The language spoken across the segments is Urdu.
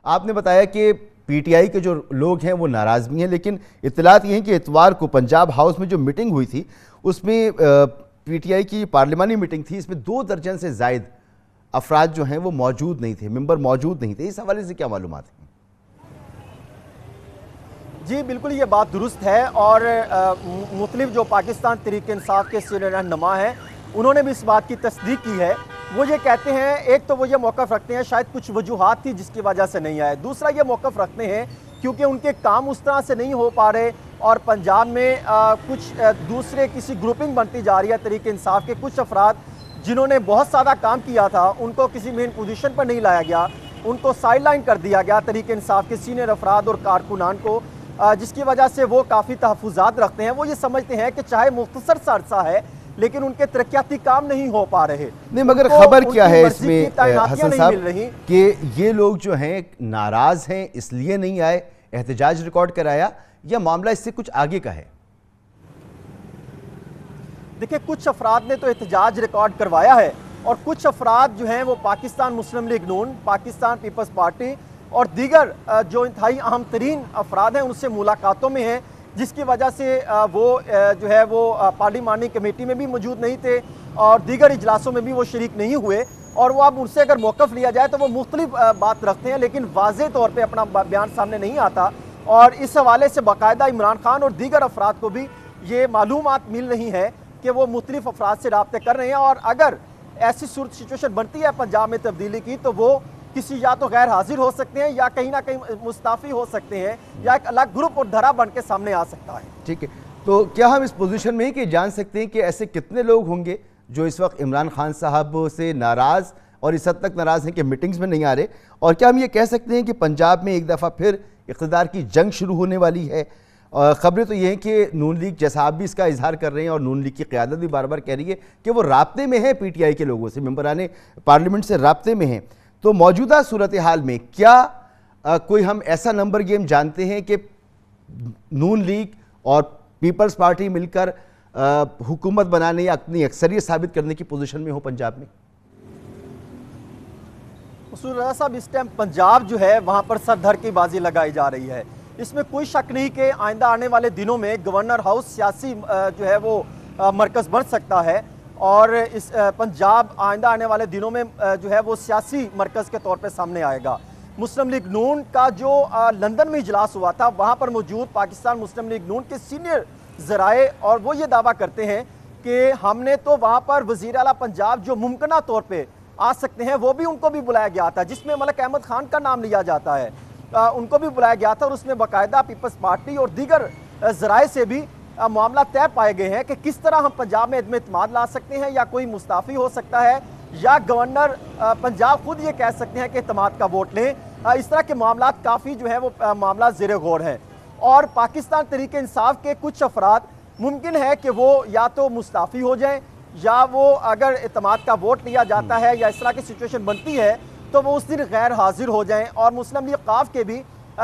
آپ نے بتایا کہ پی ٹی آئی کے جو لوگ ہیں وہ ناراض بھی ہیں، لیکن اطلاعات یہ ہیں کہ اتوار کو پنجاب ہاؤس میں جو میٹنگ ہوئی تھی اس میں پی ٹی آئی کی پارلیمانی میٹنگ تھی، اس میں 2 درجن سے زائد افراد جو ہیں وہ موجود نہیں تھے، ممبر موجود نہیں تھے۔ اس حوالے سے کیا معلومات ہیں؟ جی بالکل یہ بات درست ہے، اور مختلف جو پاکستان تحریک انصاف کے سینئر رہنما ہیں انہوں نے بھی اس بات کی تصدیق کی ہے۔ وہ یہ کہتے ہیں، ایک تو وہ یہ موقف رکھتے ہیں شاید کچھ وجوہات تھی جس کی وجہ سے نہیں آئے، دوسرا یہ موقف رکھتے ہیں کیونکہ ان کے کام اس طرح سے نہیں ہو پا رہے، اور پنجاب میں کچھ دوسرے کسی گروپنگ بنتی جا رہی ہے تحریک انصاف کے کچھ افراد جنہوں نے بہت زیادہ کام کیا تھا، ان کو کسی مین پوزیشن پر نہیں لایا گیا، ان کو سائیڈ لائن کر دیا گیا تحریک انصاف کے سینئر افراد اور کارکنان کو، جس کی وجہ سے وہ کافی تحفظات رکھتے ہیں۔ وہ یہ سمجھتے ہیں کہ چاہے مختصر سا عرصہ ہے لیکن ان کے ترقیاتی کام نہیں ہو پا رہے۔ نہیں، مگر خبر کیا ہے اس میں حسن صاحب کہ یہ لوگ جو ہیں ناراض ہیں اس لیے نہیں آئے، احتجاج ریکارڈ کرایا، یا معاملہ اس سے کچھ آگے کا ہے؟ دیکھیں، کچھ افراد نے تو احتجاج ریکارڈ کروایا ہے، اور کچھ افراد جو ہیں وہ پاکستان مسلم لیگ نون، پاکستان پیپلز پارٹی اور دیگر جو انتہائی اہم ترین افراد ہیں ان سے ملاقاتوں میں ہیں، جس کی وجہ سے وہ جو ہے وہ پارلیمانی کمیٹی میں بھی موجود نہیں تھے اور دیگر اجلاسوں میں بھی وہ شریک نہیں ہوئے، اور وہ اب ان سے اگر موقف لیا جائے تو وہ مختلف بات رکھتے ہیں لیکن واضح طور پہ اپنا بیان سامنے نہیں آتا، اور اس حوالے سے باقاعدہ عمران خان اور دیگر افراد کو بھی یہ معلومات مل رہی ہے کہ وہ مختلف افراد سے رابطے کر رہے ہیں، اور اگر ایسی سچویشن بنتی ہے پنجاب میں تبدیلی کی تو وہ کسی یا تو غیر حاضر ہو سکتے ہیں یا کہیں نہ کہیں مستعفی ہو سکتے ہیں، یا ایک الگ گروپ اور دھرا بن کے سامنے آ سکتا ہے۔ ٹھیک ہے، تو کیا ہم اس پوزیشن میں ہی کہ جان سکتے ہیں کہ ایسے کتنے لوگ ہوں گے جو اس وقت عمران خان صاحب سے ناراض اور اس حد تک ناراض ہیں کہ میٹنگز میں نہیں آ رہے، اور کیا ہم یہ کہہ سکتے ہیں کہ پنجاب میں ایک دفعہ پھر اقتدار کی جنگ شروع ہونے والی ہے؟ خبریں تو یہ ہیں کہ نون لیگ، جیسا آپ بھی اس کا اظہار کر رہے ہیں اور نون لیگ کی قیادت بھی بار بار کہہ رہی ہے کہ وہ رابطے میں ہے پی ٹی آئی کے لوگوں سے، ممبران پارلیمنٹ سے رابطے میں ہیں، تو موجودہ صورتحال میں کیا کوئی ہم ایسا نمبر گیم جانتے ہیں کہ نون لیگ اور پیپلز پارٹی مل کر حکومت بنانے یا اپنی اکثریت ثابت کرنے کی پوزیشن میں ہو پنجاب میں؟ مسعود رضا صاحب، اس ٹائم پنجاب جو ہے وہاں پر سر دھر کی بازی لگائی جا رہی ہے، اس میں کوئی شک نہیں کہ آئندہ آنے والے دنوں میں گورنر ہاؤس سیاسی جو ہے وہ مرکز بن سکتا ہے، اور اس پنجاب آئندہ آنے والے دنوں میں جو ہے وہ سیاسی مرکز کے طور پہ سامنے آئے گا۔ مسلم لیگ نون کا جو لندن میں اجلاس ہوا تھا وہاں پر موجود پاکستان مسلم لیگ نون کے سینئر ذرائع اور وہ یہ دعویٰ کرتے ہیں کہ ہم نے تو وہاں پر وزیر اعلیٰ پنجاب جو ممکنہ طور پہ آ سکتے ہیں وہ بھی ان کو بھی بلایا گیا تھا، جس میں ملک احمد خان کا نام لیا جاتا ہے، ان کو بھی بلایا گیا تھا، اور اس میں باقاعدہ پیپلز پارٹی اور دیگر ذرائع سے بھی معاملہ طے پائے گئے ہیں کہ کس طرح ہم پنجاب میں عدم اعتماد لا سکتے ہیں، یا کوئی مستعفی ہو سکتا ہے یا گورنر پنجاب خود یہ کہہ سکتے ہیں کہ اعتماد کا ووٹ لیں۔ اس طرح کے معاملات کافی جو ہے وہ معاملات زیر غور ہیں، اور پاکستان تحریک انصاف کے کچھ افراد ممکن ہے کہ وہ یا تو مستعفی ہو جائیں، یا وہ اگر اعتماد کا ووٹ لیا جاتا ہے یا اس طرح کی سچویشن بنتی ہے تو وہ اس دن غیر حاضر ہو جائیں، اور مسلم لیگ قاف کے بھی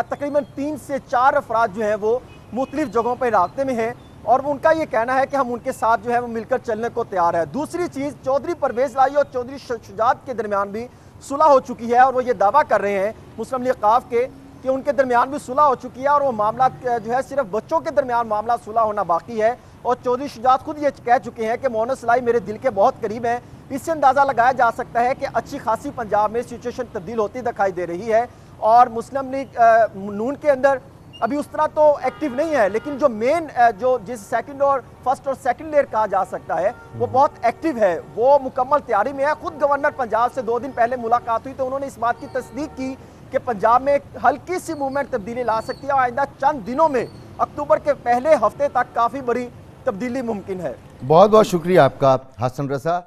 تقریباً 3 سے 4 افراد جو ہیں وہ مختلف جگہوں پہ رابطے میں ہیں، اور ان کا یہ کہنا ہے کہ ہم ان کے ساتھ جو ہے وہ مل کر چلنے کو تیار ہے۔ دوسری چیز، چودھری پرویز لائی اور چودھری شجاعت کے درمیان بھی صلح ہو چکی ہے، اور وہ یہ دعویٰ کر رہے ہیں مسلم لیگ قاف کے کہ ان کے درمیان بھی صلح ہو چکی ہے، اور وہ معاملہ جو ہے صرف بچوں کے درمیان معاملہ صلح ہونا باقی ہے، اور چودھری شجاعت خود یہ کہہ چکے ہیں کہ مونس سلائی میرے دل کے بہت قریب ہیں۔ اس سے اندازہ لگایا جا سکتا ہے کہ اچھی خاصی پنجاب میں سچویشن تبدیل ہوتی دکھائی دے رہی ہے، اور مسلم لیگ نون کے اندر ابھی اس طرح تو ایکٹیو نہیں ہے، لیکن جو مین جو جس سیکنڈ اور فرسٹ اور سیکنڈ لیئر کہا جا سکتا ہے وہ بہت ایکٹیو ہے، وہ مکمل تیاری میں ہے۔ خود گورنر پنجاب سے 2 دن پہلے ملاقات ہوئی تو انہوں نے اس بات کی تصدیق کی کہ پنجاب میں ایک ہلکی سی موومنٹ تبدیلی لا سکتی ہے، اور آئندہ چند دنوں میں اکتوبر کے پہلے ہفتے تک کافی بڑی تبدیلی ممکن ہے۔ بہت بہت شکریہ آپ کا حسن رضا۔